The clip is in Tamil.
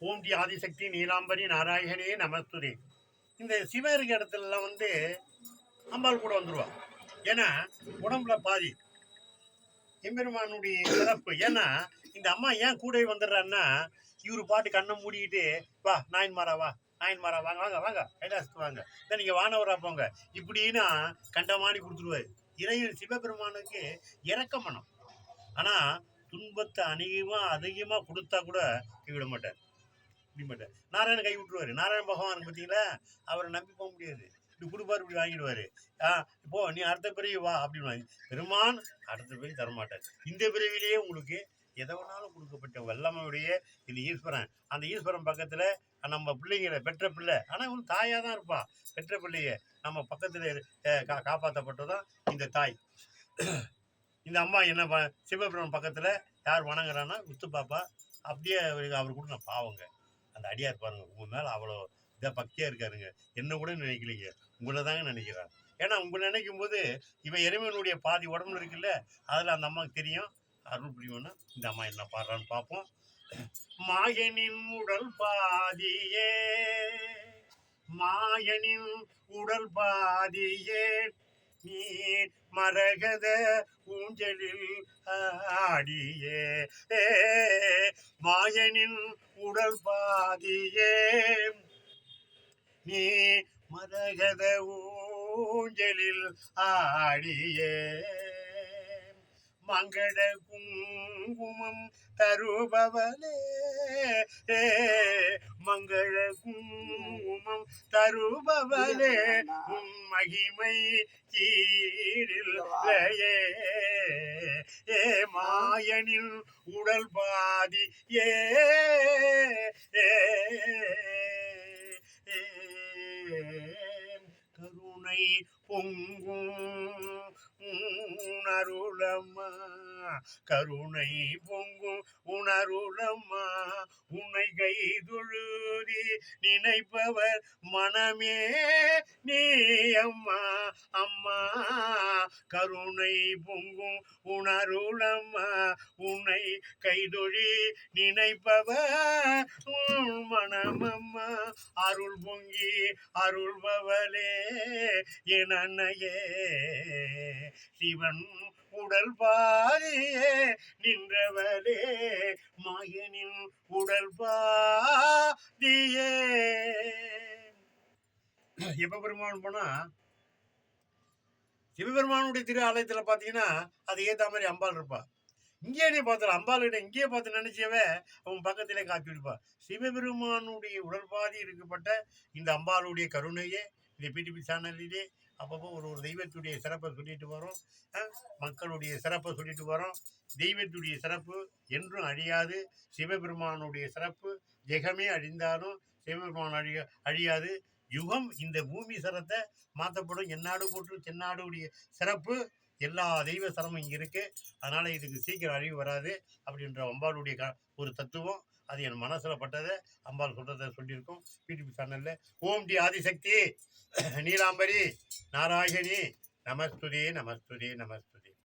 ஓம் டி ஆதிசக்தி நீலாம்பரி நாராயணே நமஸ்துதே. இந்த சிவ இருக்க இடத்துலலாம் வந்து அம்பாள் கூட வந்துடுவா. ஏன்னா உடம்புல பாதி எம்பெருமானுடைய சிறப்பு. ஏன்னா இந்த அம்மா ஏன் கூட வந்துடுறான்னா, இவரு பாட்டு கண்ணை மூடிக்கிட்டு வா நாயன்மாரா வா நாயன்மாரா வாங்க வாங்க வாங்க கைலாசத்துக்கு வாங்க, இல்லை நீங்கள் வானவரா போங்க இப்படின்னா கண்டமானி கொடுத்துருவாரு. இறைவன் சிவபெருமானுக்கு இறக்க மனம். ஆனால் துன்பத்தை அதிகமாக கொடுத்தா கூட கைவிட மாட்டார், விட மாட்டார். நாராயணன் கை விட்டுருவாரு. நாராயண பகவான் பார்த்தீங்களா, அவரை நம்பி போக முடியாது. இப்படி கொடுப்பாரு, இப்படி வாங்கிடுவாரு. இப்போ நீ அடுத்த பிறவி வா அப்படின்னு. பெருமான் அடுத்த பிறவி தரமாட்டார். இந்த பிறவிலேயே உங்களுக்கு எதை வேணாலும் கொடுக்கப்பட்ட வல்லமையுடைய இந்த ஈஸ்வரன். அந்த ஈஸ்வரன் பக்கத்தில் நம்ம பிள்ளைங்களை பெற்ற பிள்ளை, ஆனால் இவங்க தாயாக தான் இருப்பா. பெற்ற பிள்ளைய நம்ம பக்கத்தில் காப்பாற்றப்பட்டதான் இந்த தாய். இந்த அம்மா என்ன சிவபெருமான் பக்கத்தில் யார் வணங்குறான்னா வித்து பாப்பா. அப்படியே அவர் கூட நான் பாவங்க அந்த அடியார் பாருங்க, உங்க மேலே அவ்வளோ இதாக பக்தியாக இருக்காருங்க. என்ன கூட நினைக்கலைங்க, உங்களை தாங்க நினைக்கிறான். ஏன்னா உங்களை நினைக்கும் போது இவன் இறைவனுடைய பாதி உடம்புல இருக்குல்ல, அதில் அந்த அம்மாவுக்கு தெரியும் அருள் புரியும்னா. இந்த அம்மா என்ன பாடுறான்னு பார்ப்போம். மாயனின் உடல் பாதியே, மாயனின் உடல் பாதியே, நீ மரகத ஊஞ்சலில் ஆடியே, மாயனின் உடல் பாதியே, நீ மரகத ஊஞ்சலில் ஆடியே, மங்கள குங்குமம் தருபவளே, மங்கள குங்குமம் தருபவளே, உன் மகிமை தீரில்லையே, மாயனின் உடல் பாதி ஏ, கருணை பொங்கும் உணருளம்மா, கருணை பொங்கும் உணருளம்மா, உன்னை கைதொழுதி நினைப்பவர் மனமே நீ அம்மா அம்மா, கருணை பொங்கும் உணருளம்மா, உன்னை கைதொழி நினைப்பவர் மனமம்மா, அருள் பொங்கி அருள்பவளே என் அன்னையே, சிவன் உடல் பாதியே நின்றவளே, மாயனின் உடல் பாதியே. எப்ப பெருமான் போனா சிவபெருமானுடைய திரு ஆலயத்துல பாத்தீங்கன்னா அது ஏத்த மாதிரி அம்பாள் இருப்பா. இங்கே நீ பார்த்துல அம்பாள்கிட்ட இங்கேயே பார்த்து நினைச்சவே அவன் பக்கத்திலே காட்சி விடுப்பா. சிவபெருமானுடைய உடல்பாதி இருக்கப்பட்ட இந்த அம்பாளுடைய கருணையே இந்த பிடிபி சேனலிலே அப்பப்போ ஒரு தெய்வத்துடைய சிறப்பை சொல்லிட்டு வரோம். மக்களுடைய சிறப்பை சொல்லிட்டு வரோம். தெய்வத்துடைய சிறப்பு என்றும் அழியாது. சிவபெருமானுடைய சிறப்பு ஜெகமே அழிந்தாலும் சிவபெருமான் அழியாது. யுகம் இந்த பூமி சிரத்தை மாற்றப்படும். எந்நாடு போட்டு தென்னாடுடைய சிறப்பு எல்லா தெய்வ சிரமும் இங்கே இருக்கு. அதனால இதுக்கு சீக்கிரம் அழிவு வராது அப்படின்ற அம்பாளுடைய ஒரு தத்துவம். அது என் மனசுல பட்டதை அம்பாள் சொல்றதை சொல்லியிருக்கோம் யூடியூப் சேனல்ல. ஓம் டி ஆதிசக்தி நீலாம்பரி நாராயணி நமஸ்துதே நமஸ்துதே நமஸ்துதே.